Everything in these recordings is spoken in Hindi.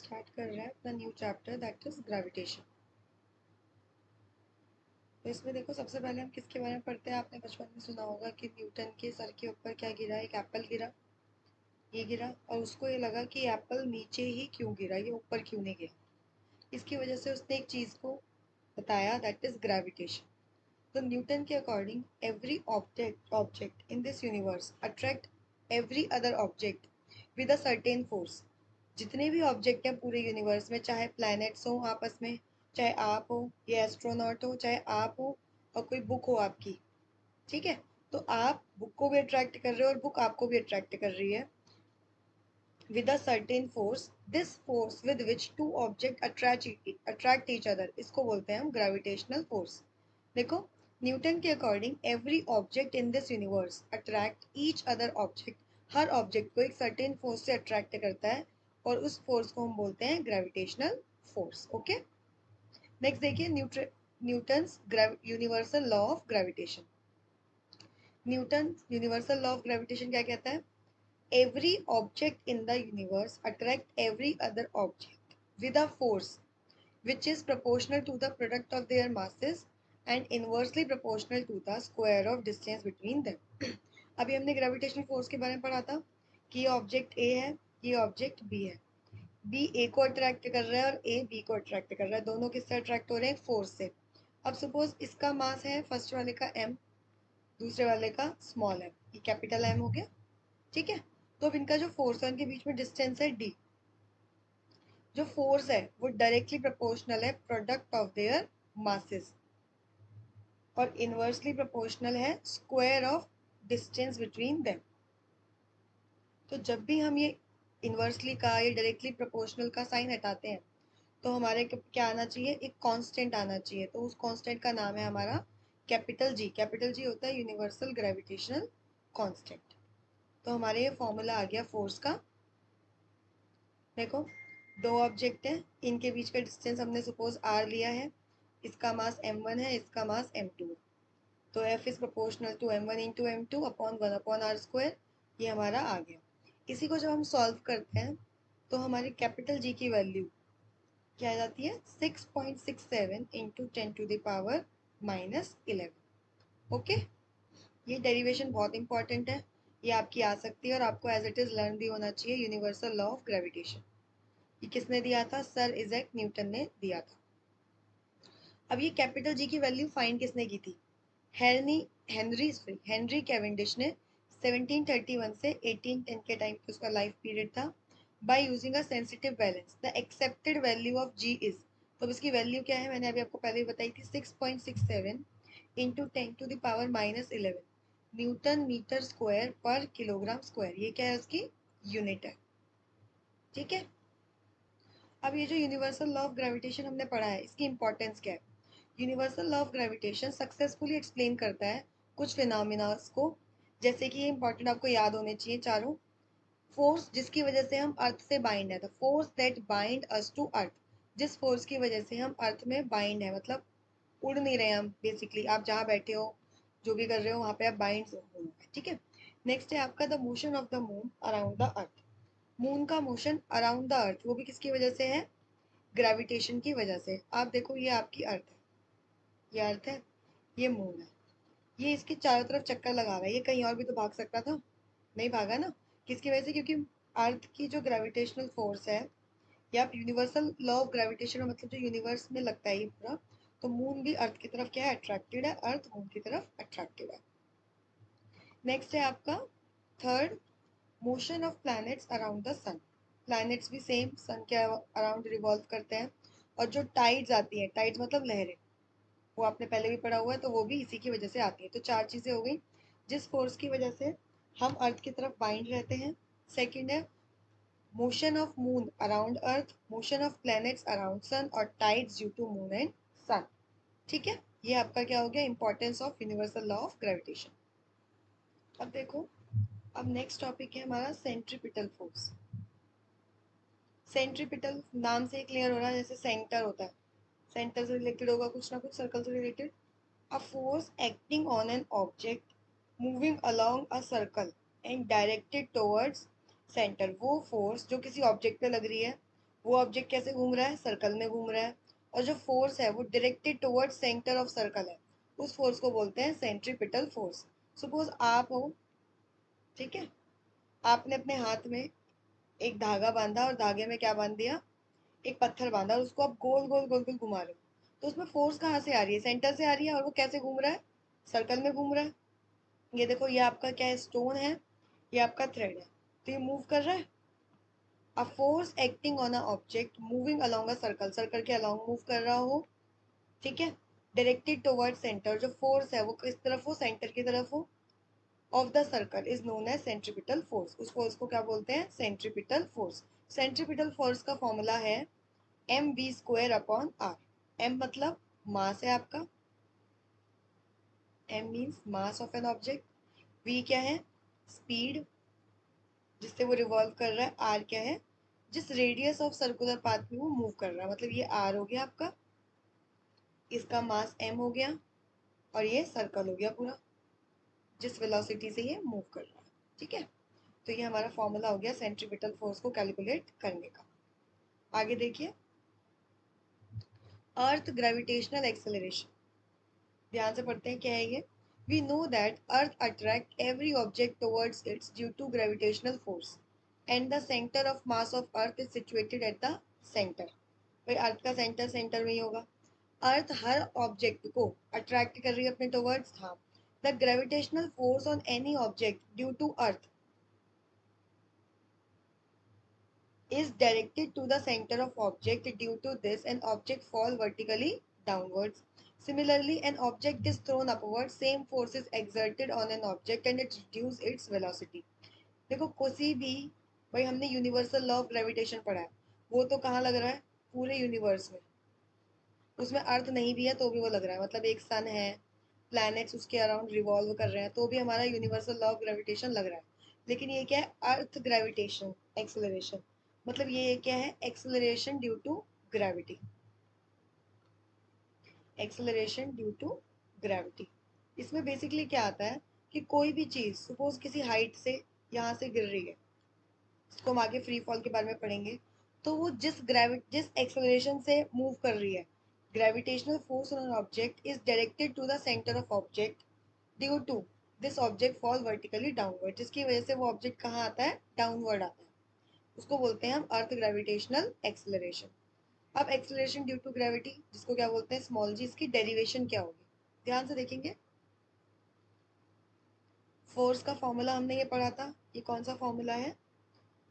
स्टार्ट कर रहा है अपना new chapter that is gravitation. तो इसमें देखो सबसे पहले हम किसके बारे में पढ़ते हैं। आपने बचपन में सुना होगा कि न्यूटन के सर के ऊपर क्या गिरा, एक एप्पल गिरा, ये गिरा और उसको ये लगा कि एप्पल नीचे ही क्यों गिरा, ये ऊपर क्यों नहीं गया। इसकी वजह से उसने एक चीज को बताया दैट इज ग्रेविटेशन। तो न्यूटन के according every object in this universe attract every other object with a certain force. जितने भी ऑब्जेक्ट हैं पूरे यूनिवर्स में, चाहे प्लैनेट्स हो आपस में, चाहे आप हो, ये एस्ट्रोनॉट हो, चाहे आप हो और कोई बुक हो आपकी, ठीक है। तो आप बुक को भी अट्रैक्ट कर रहे हो और बुक आपको भी अट्रैक्ट कर रही है with a certain force, this force with which two object attract each other, इसको बोलते हैं हम ग्रेविटेशनल फोर्स। देखो न्यूटन के according every object in this universe attract each other object. Her object को एक सर्टेन फोर्स से अट्रैक्ट करता है और उस फोर्स को हम बोलते हैं ग्रेविटेशनल फोर्स। ओके, नेक्स्ट देखिए Newton's universal law of gravitation. Newton universal law of gravitation क्या कहता है? Every object in the universe attract every other object with a force which is proportional to the product of their masses and inversely proportional to the square of distance between them। अभी हमने ग्रेविटेशनल फोर्स के बारे में पढ़ा था कि ये ऑब्जेक्ट ए है, ये ऑब्जेक्ट बी है। बी ए को अट्रैक्ट कर रहा है और ए बी को अट्रैक्ट कर रहा है। दोनों किससे अट्रैक्ट हो रहे हैं? फोर्स से। अब सपोज इसका मास है फर्स्ट वाले का m, दूसरे वाले का स्मॉल m, ये कैपिटल M हो गया, ठीक है। तो अब इनका जो फोर्स है उनके बीच में डिस्टेंस है d। जो फोर्स है वो डायरेक्टली प्रोपोर्शनल है प्रोडक्ट ऑफ देयर मासेस और इनवर्सली प्रोपोर्शनल है square of distance between them. तो जब भी हम ये इनवर्सली का या डायरेक्टली प्रोपोर्शनल का साइन हटाते हैं तो हमारे क्या आना चाहिए? एक कांस्टेंट आना चाहिए। तो उस कांस्टेंट का नाम है हमारा कैपिटल जी। कैपिटल जी होता है यूनिवर्सल ग्रेविटेशनल कांस्टेंट। तो हमारे ये फॉर्मूला आ गया फोर्स का। देखो दो ऑब्जेक्ट है, इनके बीच का डिस्टेंस हमने सपोज r लिया है, इसका मास m1 है, इसका मास m2 है। तो F is proportional to m1 into m2 upon 1 upon r square, ये हमारा आ गया। इसी को जब हम सॉल्व करते हैं तो हमारी कैपिटल G की वैल्यू क्या आ जाती है? 6.67 into 10 to the power -11। Okay, ये डेरिवेशन बहुत इंपॉर्टेंट है, ये आपकी आ सकती है और आपको एज इट इज लर्न भी होना चाहिए। यूनिवर्सल लॉ ऑफ ग्रेविटेशन ये किसने दिया था? सर इजैक न्यूटन ने दिया था। अब ये कैपिटल जी की वैल्यू फाइंड किसने की थी? हेनरी कैवेंडिश ने 1731 से 1810 के टाइम पे उसका लाइफ पीरियड था। By using a sensitive balance the accepted value of G is, तो इसकी वैल्यू क्या है? मैंने अभी आपको पहले ही बताई थी, 6.67 into 10 to the power -11 newton metre square पर किलोग्राम स्क्वायर। ये क्या है? उसकी यूनिट है, ठीक है। अब ये जो यूनिवर्सल लॉ ऑफ ग्रेविटेशन हमने पढ़ा है, इसकी इंपॉर्टेंस क्या है? Universal law of gravitation successfully explain करता है कुछ फिनोमिनास को, जैसे कि ये इंपॉर्टेंट आपको याद होने चाहिए चारों। फोर्स जिसकी वजह से हम अर्थ से बाइंड है, the force that bind us to earth. जिस फोर्स की वजह से हम अर्थ में बाइंड है, मतलब उड़ नहीं रहे हम, बेसिकली आप जहाँ बैठे हो जो भी कर रहे हो वहाँ पे आप बाइंड हो, ठीक है। नेक्स्ट है आपका the motion of the moon around the earth. Moon का मोशन अराउंड द अर्थ वो भी किसकी वजह से है? ग्रेविटेशन की वजह से। आप देखो ये आपकी अर्थ है, ये अर्थ है, ये मून है, ये इसके चारों तरफ चक्कर लगा रहा है। ये कहीं और भी तो भाग सकता था, नहीं भागा ना। किसकी वजह से? क्योंकि अर्थ की जो ग्रेविटेशनल फोर्स है, या आप यूनिवर्सल लॉ ऑफ ग्रेविटेशन मतलब जो यूनिवर्स में लगता है ये पूरा, तो मून भी अर्थ की तरफ क्या है? अट्रैक्टेड है। अर्थ मून की तरफ अट्रैक्टेड है। नेक्स्ट है आपका third, motion of planets around the sun. Planets भी सेम सन के अराउंड रिवॉल्व करते हैं। और जो टाइड्स आती है, टाइड्स मतलब लहरें, वो आपने पहले भी पढ़ा हुआ है, तो वो भी इसी की वजह से आती है। तो चार चीजें हो गई जिस फोर्स की वजह से हम अर्थ की तरफ बाइंड रहते हैं। सेकंड है motion of moon around earth, motion of planets around sun और tides due to moon and sun, ठीक है। ये आपका क्या हो गया? Importance of universal law of gravitation. अब देखो, अब नेक्स्ट टॉपिक है हमारा सेंट्रीपिटल फोर्स। सेंट्रीपिटल नाम से क्लियर हो रहा है, जैसे सेंटर होता है, सेंटर से रिलेटेड होगा कुछ ना कुछ, सर्कल से related. A force acting on an object moving along a circle and directed towards center। वो फोर्स जो किसी ऑब्जेक्ट पे लग रही है वो ऑब्जेक्ट कैसे घूम रहा है, सर्कल में घूम रहा है। और जो फोर्स है वो directed towards centre of circle है, उस फोर्स को बोलते हैं सेंट्रीपिटल फोर्स। सपोज आप हो, ठीक है, आपने अपने हाथ में एक धागा बांधा और धागे में क्या बांध दिया, एक पत्थर बांधा, और उसको आप गोल गोल गोल गोल घुमा रहे हो। तो उसमें फोर्स कहाँ से आ रही है, सेंटर से आ रही है, और वो कैसे घूम रहा है, सर्कल में घूम रहा है। ये देखो, ये आपका क्या है, स्टोन है, ये आपका थ्रेड है, तो ये मूव कर रहा है। A force acting on a object moving along a circle, circle के अलोंग मूव कर रहा हो, ठीक है, डायरेक्टेड टुवर्ड सेंटर, जो फोर्स है वो किस तरफ हो, सेंटर की तरफ हो, of the circle is known as centripetal force. उस फोर्स को क्या बोलते हैं, सेंट्रीपिटल फोर्स। सेंट्रीपिटल फोर्स का फॉर्मूला है M V square upon R. M मतलब मास है आपका, M means mass of an object, V क्या है, स्पीड जिससे वो रिवॉल्व कर रहा है, आर क्या है, जिस रेडियस ऑफ सर्कुलर पाथ में वो मूव कर रहा है, मतलब ये आर हो गया आपका, इसका मास एम हो गया, और ये सर्कल हो गया पूरा, जिस वेलोसिटी से ये मूव कर रहा है, ठीक है। तो ये हमारा फॉर्मूला हो गया सेंट्रीपिटल फोर्स को कैलकुलेट करने का। आगे देखिए, अर्थ ग्रेविटेशनल एक्सेलरेशन, ध्यान से पढ़ते हैं क्या है ये। We know that earth attract every object towards its due to gravitational force and the centre of mass of earth is situated at the centre. भाई अर्थ का सेंटर सेंटर में ही होगा, अर्थ हर ऑब्जेक्ट को अट्रैक्ट कर रही है अपने टुवर्ड्स, हाँ। The gravitational force on any object due to earth is directed to the center of object. Due to this, an object fall vertically downwards. Similarly, an object is thrown upwards. Same force is exerted on an object and it reduces its velocity. देखो किसी भी, भाई हमने यूनिवर्सल लॉ ऑफ ग्रेविटेशन पढ़ा है, वो तो कहाँ लग रहा है, पूरे यूनिवर्स में। उसमें अर्थ नहीं भी है तो भी वो लग रहा है, मतलब एक सन है, प्लैनेट्स उसके अराउंड रिवॉल्व कर रहे हैं, तो भी हमारा यूनिवर्सल लॉ ऑफ ग्रेविटेशन लग रहा है। लेकिन ये क्या है, अर्थ ग्रेविटेशन एक्सेलरेशन, मतलब ये क्या है, acceleration due to gravity, acceleration due to gravity. इसमें बेसिकली क्या आता है कि कोई भी चीज़ सपोज किसी हाइट से यहाँ से गिर रही है, इसको हम आगे फ्री फॉल के बारे में पढ़ेंगे, तो वो जिस एक्सेलरेशन से मूव कर रही है, gravitational force on an object is directed to the centre of object due to this object fall vertically downward, जिसकी वजह से वो ऑब्जेक्ट कहाँ आता है, डाउनवर्ड आता है, उसको बोलते हैं हम अर्थ ग्रेविटेशनल एक्सेलरेशन। अब एक्सेलरेशन ड्यू टू ग्रेविटी जिसको क्या बोलते हैं, स्मॉल जी, इसकी डेरिवेशन क्या होगी, ध्यान से देखेंगे। फोर्स का फॉर्मूला हमने ये पढ़ा था, ये कौन सा फॉर्मूला है,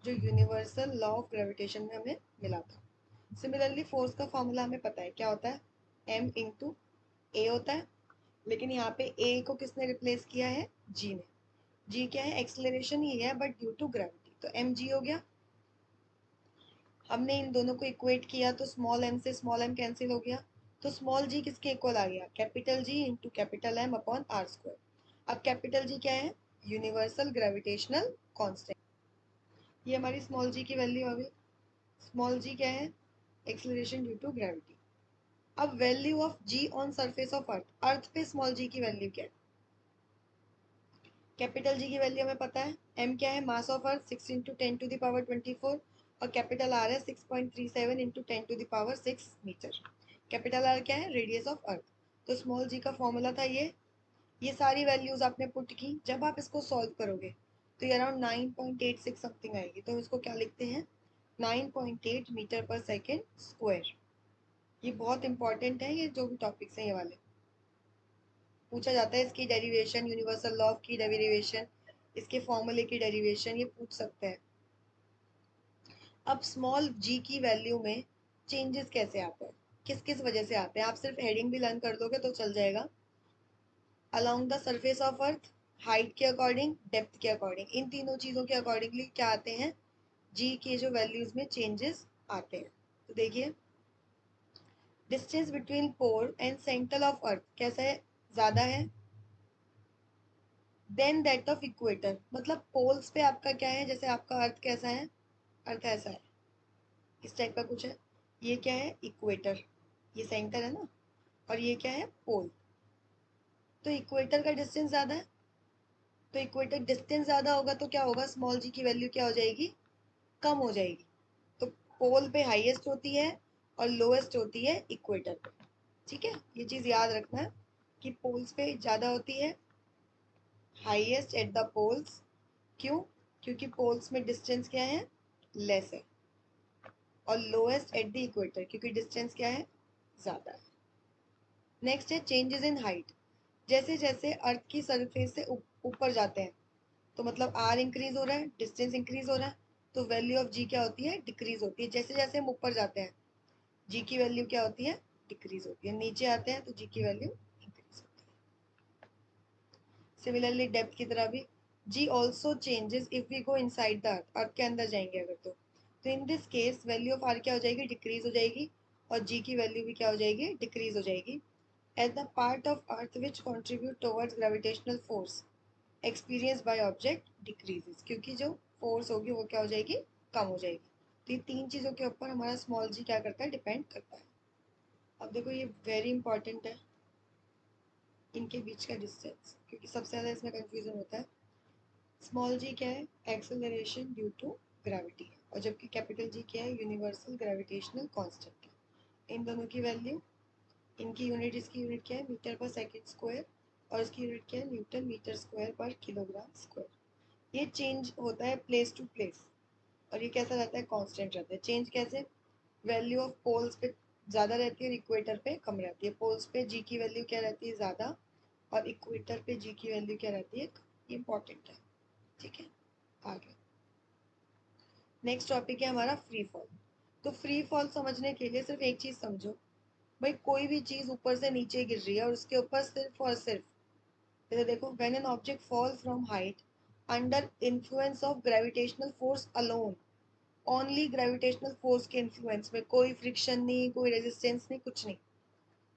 जो यूनिवर्सल लॉ ऑफ ग्रेविटेशन में हमें मिला था। सिमिलरली फोर्स का फॉर्मूला हमें पता है क्या होता है, एम इंटू ए होता है, लेकिन यहाँ पे ए को किसने रिप्लेस किया है, जी ने। जी क्या है, एक्सेलरेशन ही है बट ड्यू टू ग्रेविटी, तो एम जी हो गया। हमने इन दोनों को इक्वेट किया तो स्मॉल एम से स्मॉल एम कैंसिल हो गया, तो स्मॉल जी किसके इक्वल आ गया, capital G into capital M upon R square. अब कैपिटल जी क्या है, यूनिवर्सल ग्रेविटेशनल कांस्टेंट, ये हमारी स्मॉल जी की वैल्यू आ गई। स्मॉल जी क्या है, एक्सेलरेशन ड्यू टू ग्रेविटी। अब value of g on surface of earth, earth पे स्मॉल जी की वैल्यू क्या है, कैपिटल जी की वैल्यू हमें पता है, एम क्या है, मास ऑफ अर्थ 6 इंटू 10⁻²4, और कैपिटल आर है 6.37 इंटू 10⁻6 मीटर। कैपिटल आर क्या है, रेडियस ऑफ अर्थ। तो स्मॉल जी का फॉर्मूला था ये सारी वैल्यूज आपने पुट की, जब आप इसको सॉल्व करोगे तो ये अराउंड 9.86 समथिंग आएगी, तो हम इसको क्या लिखते हैं, 9.8 मीटर पर सेकेंड स्क्वायर। ये बहुत इंपॉर्टेंट है, ये जो भी टॉपिक्स हैं ये वाले पूछा जाता है, इसकी डेरिवेशन, यूनिवर्सल लॉ की डेरिवेशन, इसके फॉर्मूले की डेरिवेशन, ये पूछ सकते हैं। अब स्मॉल जी की वैल्यू में चेंजेस कैसे आते हैं, किस किस वजह से आते हैं, आप सिर्फ हेडिंग भी लर्न कर दोगे तो चल जाएगा। Along the surface of earth, height के अकॉर्डिंग, डेप्थ के अकॉर्डिंग, इन तीनों चीज़ों के अकॉर्डिंगली क्या आते हैं, जी के जो वैल्यूज में चेंजेस आते हैं। तो देखिए, distance between pole and centre of earth कैसा है, ज़्यादा है देन दैट ऑफ इक्वेटर, मतलब पोल्स पे आपका क्या है, जैसे आपका अर्थ कैसा है, अर्थ ऐसा है, इस टाइप का कुछ है, ये क्या है, इक्वेटर, ये सेंटर है ना, और ये क्या है, पोल। तो इक्वेटर का डिस्टेंस ज़्यादा है, तो इक्वेटर डिस्टेंस ज़्यादा होगा तो क्या होगा, स्मॉल जी की वैल्यू क्या हो जाएगी, कम हो जाएगी। तो पोल पे हाईएस्ट होती है और लोएस्ट होती है इक्वेटर पे। ठीक है, ये चीज याद रखना है कि पोल्स पे ज्यादा होती है, हाईएस्ट एट द पोल्स। क्यों? क्योंकि पोल्स में डिस्टेंस क्या है, लेस है। और लोएस्ट एट द इक्वेटर क्योंकि डिस्टेंस क्या है, ज्यादा है। नेक्स्ट है चेंजेस इन हाइट। जैसे जैसे अर्थ की सरफेस से ऊपर जाते हैं तो मतलब आर इंक्रीज हो रहा है, डिस्टेंस इंक्रीज हो रहा है, तो वैल्यू ऑफ जी क्या होती है, डिक्रीज होती है। जैसे जैसे हम ऊपर जाते हैं जी की वैल्यू क्या होती है, डिक्रीज होती है। नीचे आते हैं तो जी की वैल्यू इंक्रीज होती है। सिमिलरली डेप्थ की तरह भी g also changes if we go inside the earth, earth के अंदर जाएंगे अगर तो in this case value of r क्या हो जाएगी, डिक्रीज हो जाएगी, और जी की वैल्यू भी क्या हो जाएगी, डिक्रीज हो जाएगी। At the part of earth which contribute towards gravitational force experience by object decreases, क्योंकि जो फोर्स होगी वो क्या हो जाएगी, कम हो जाएगी। तो ये तीन चीज़ों के ऊपर हमारा स्मॉल जी क्या करता है, डिपेंड करता है। अब देखो ये वेरी इंपॉर्टेंट है, इनके बीच का डिस्टेंस, क्योंकि सबसे ज़्यादा इसमें कंफ्यूजन होता है। स्मॉल जी क्या है, एक्सेलरेशन ड्यू टू ग्रेविटी है, और जबकि कैपिटल जी क्या है, यूनिवर्सल ग्रेविटेशनल कांस्टेंट है। इन दोनों की वैल्यू, इनकी यूनिट, इसकी यूनिट क्या है, मीटर पर सेकंड स्क्वायर, और इसकी यूनिट क्या है, न्यूटन मीटर स्क्वायर पर किलोग्राम स्क्वायर। ये चेंज होता है प्लेस टू प्लेस, और ये कैसा रहता है, कांस्टेंट रहता है। चेंज कैसे, वैल्यू ऑफ पोल्स पे ज़्यादा रहती है और इक्वेटर पे कम रहती है। पोल्स पे जी की वैल्यू क्या रहती है, ज़्यादा, और इक्वेटर पे जी की वैल्यू क्या रहती है, इंपॉर्टेंट है। ठीक है, आगे नेक्स्ट टॉपिक है हमारा फ्री फॉल। तो फ्री फॉल समझने के लिए सिर्फ एक चीज़ समझो, भाई कोई भी चीज़ ऊपर से नीचे गिर रही है और उसके ऊपर सिर्फ और सिर्फ, इधर देखो, when an object fall from height under influence of gravitational force alone, only gravitational force के इन्फ्लुएंस में, कोई फ्रिक्शन नहीं, कोई रेजिस्टेंस नहीं, कुछ नहीं,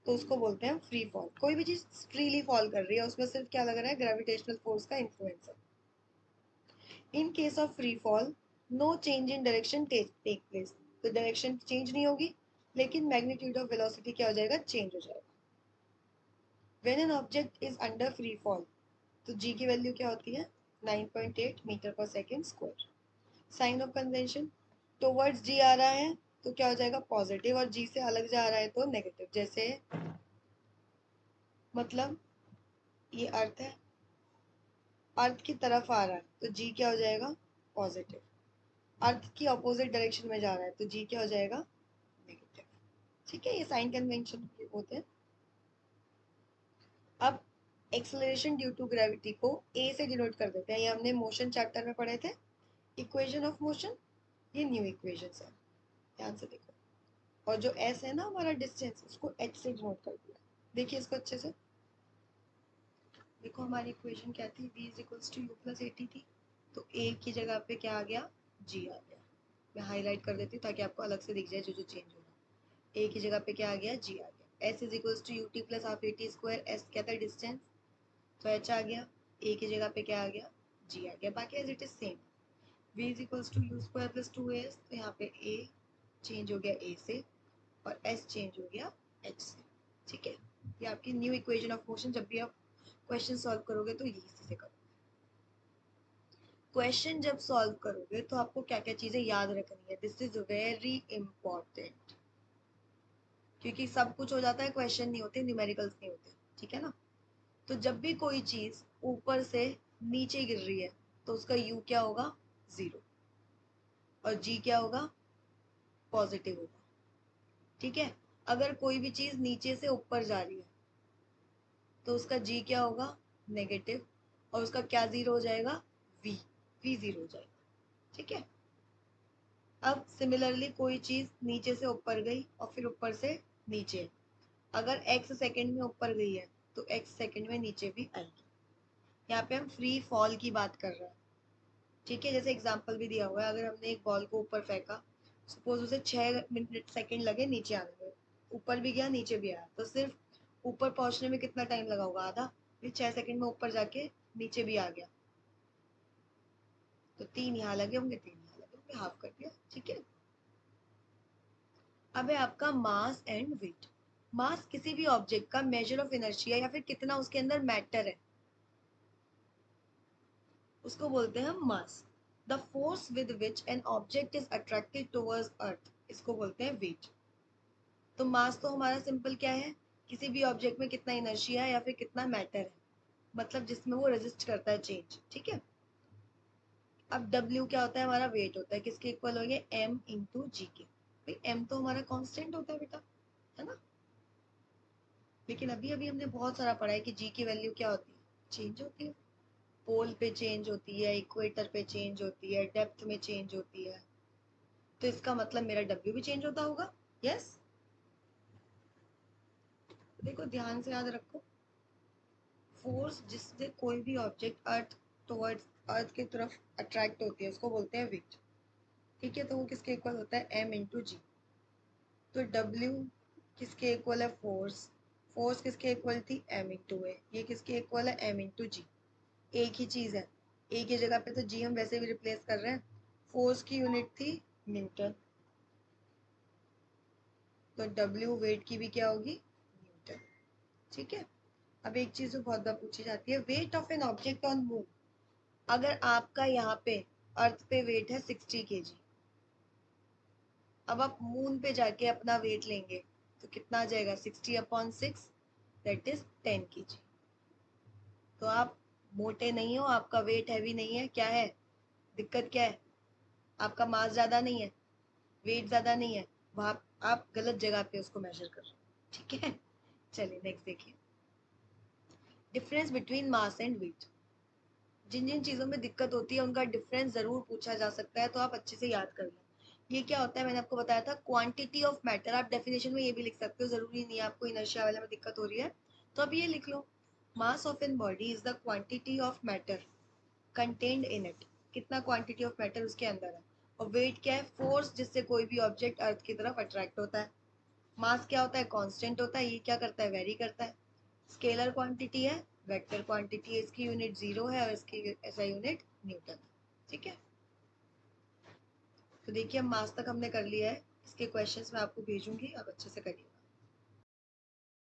तो उसको बोलते हैं फ्री फॉल। कोई भी चीज फ्रीली फॉल कर रही है, उसमें सिर्फ क्या लग रहा है, ग्रेविटेशनल फोर्स का इन्फ्लुएंस है। In case of free fall no change in direction take place, तो डायरेक्शन चेंज नहीं होगी, लेकिन मैग्नीट्यूड ऑफ वेलोसिटी क्या हो जाएगा, चेंज हो जाएगा। When an object is under free fall, तो जी की वैल्यू क्या होती है, 9.8 मीटर पर second square. Sign of convention, towards g आ रहा है तो क्या हो जाएगा, पॉजिटिव, और जी से अलग जा रहा है तो नेगेटिव। जैसे मतलब ये अर्थ है, अर्थ की तरफ आ रहा है तो जी क्या हो जाएगा, पॉजिटिव। अर्थ की अपोजिट डायरेक्शन में जा रहा है तो जी क्या हो जाएगा, नेगेटिव। ठीक है, ये साइन कन्वेंशन होते हैं। अब एक्सेलरेशन ड्यू टू ग्रेविटी को ए से डिनोट कर देते हैं, ये हमने मोशन चैप्टर में पढ़े थे, इक्वेशन ऑफ मोशन। ये न्यू इक्वेशन है, ध्यान से देखो। और जो एस है ना हमारा डिस्टेंस, उसको एच से डिनोट कर दिया। देखिए इसको अच्छे से देखो, हमारी इक्वेशन क्या थी, v is equals to U plus A T थी, तो ए की जगह पे क्या आ गया, g आ गया। मैं हाईलाइट कर देती हूँ ताकि आपको अलग से दिख जाए जो जो चेंज हो रहा है। ए की जगह पे क्या आ गया, g आ गया। s is equals to U T plus half A T square, S क्या था, डिस्टेंस, तो h आ गया। ए की जगह पे क्या आ गया, g आ गया। बाकी as it is same. v is equals to U square plus two S, तो यहाँ पे a चेंज हो गया a से, और s चेंज हो गया h से। ठीक है, ये आपकी न्यू इक्वेशन ऑफ मोशन। जब भी आप क्वेश्चन सॉल्व करोगे तो यही से करो। क्वेश्चन जब सॉल्व करोगे तो आपको क्या क्या चीजें याद रखनी है, दिस इज वेरी इंपॉर्टेंट, क्योंकि सब कुछ हो जाता है, क्वेश्चन नहीं होते, न्यूमेरिकल्स नहीं होते। ठीक है ना, तो जब भी कोई चीज ऊपर से नीचे गिर रही है तो उसका यू क्या होगा, जीरो, और जी क्या होगा, पॉजिटिव होगा। ठीक है, अगर कोई भी चीज नीचे से ऊपर जा रही है तो उसका जी क्या होगा, नेगेटिव, और उसका क्या जीरो हो जाएगा, वी, वी जीरो हो जाएगा। ठीक है, अब सिमिलरली कोई चीज नीचे से ऊपर गई और फिर ऊपर से नीचे, अगर x सेकंड में ऊपर गई है तो x सेकंड में नीचे भी आएगी। यहाँ पे हम फ्री फॉल की बात कर रहे हैं। ठीक है, जैसे एग्जांपल भी दिया हुआ है, अगर हमने एक बॉल को ऊपर फेंका, सपोज उसे 6 सेकंड लगे नीचे आने में, ऊपर भी गया नीचे भी आया, तो सिर्फ ऊपर पहुंचने में कितना टाइम लगा होगा, आधा। फिर 6 सेकंड में ऊपर जाके नीचे भी आ गया, तो 3 यहाँ लगे होंगे, 3 यहाँ लगे होंगे, हाफ कर दिया। ठीक है, अब है आपका मास एंड वेट। मास किसी भी ऑब्जेक्ट का मेजर ऑफ इनर्शिया, या फिर कितना उसके अंदर मैटर है, उसको बोलते हैं हम mass. The force with which an object is attracted towards earth, इसको बोलते हैं वेट। तो मास तो हमारा सिंपल क्या है, किसी भी ऑब्जेक्ट में कितना इनर्शिया है या फिर कितना मैटर है, मतलब जिसमें वो रेजिस्ट करता है चेंज, ठीक है। अब W क्या होता है, हमारा वेट होता है, किसके इक्वल हो गया, M इंटू जी के। भाई M तो हमारा कांस्टेंट होता है बेटा, है ना। लेकिन अभी अभी हमने बहुत सारा पढ़ा है कि G की वैल्यू क्या होती है, चेंज होती है, पोल पे चेंज होती है, इक्वेटर पे चेंज होती है, डेप्थ में चेंज होती है। तो इसका मतलब मेरा W भी चेंज होता होगा, यस। देखो ध्यान से याद रखो, फोर्स जिससे कोई भी ऑब्जेक्ट अर्थ टुवर्ड्स अर्थ की तरफ अट्रैक्ट होती है उसको बोलते हैं वेट, ठीक है। तो वो किसके इक्वल होता है, M इंटू जी। तो W किसके इक्वल है, फोर्स, फोर्स किसके इक्वल थी, M इंटू ए, ये किसके इक्वल है, M इंटू जी। एक ही चीज है, एक ही जगह पे तो जी हम वैसे भी रिप्लेस कर रहे हैं। फोर्स की यूनिट थी न्यूटन, तो W वेट की भी क्या होगी, न्यूटन, ठीक है। अब एक चीज जो बहुत बार पूछी जाती है, weight of an object on moon. अगर आपका यहाँ पे अर्थ पे वेट है 60 kg, अब आप मून पे जाके अपना वेट लेंगे तो कितना आ जाएगा, 60/6, दैट इज 10 kg। तो आप मोटे नहीं हो, आपका वेट हैवी नहीं है, क्या है दिक्कत, क्या है, आपका मास ज्यादा नहीं है, वेट ज्यादा नहीं है, वहां आप गलत जगह पे उसको मेजर कर रहे हो, ठीक है। चलिए नेक्स्ट देखिए, difference between mass and weight. जिन जिन चीजों में दिक्कत होती है उनका डिफरेंस जरूर पूछा जा सकता है, तो आप अच्छे से याद कर लें। ये क्या होता है, मैंने आपको बताया था, क्वांटिटी ऑफ मैटर। आप डेफिनेशन में ये भी लिख सकते हो, जरूरी नहीं है आपको इनर्शिया वाले में दिक्कत हो रही है तो आप ये लिख लो, mass of an body is the quantity of matter contained in it, कितना क्वांटिटी ऑफ मैटर उसके अंदर है। और वेट क्या है, फोर्स जिससे कोई भी ऑब्जेक्ट अर्थ की तरफ अट्रैक्ट होता है। मास क्या होता है, कांस्टेंट होता है, ये क्या करता है, वेरी करता है। स्केलर क्वांटिटी है, वेक्टर क्वांटिटी है, इसकी यूनिट 0 है और इसकी ऐसा यूनिट न्यूटन, ठीक है। तो देखिए हम मास तक हमने कर लिया है, इसके क्वेश्चंस मैं आपको भेजूंगी, आप अच्छे से करिए।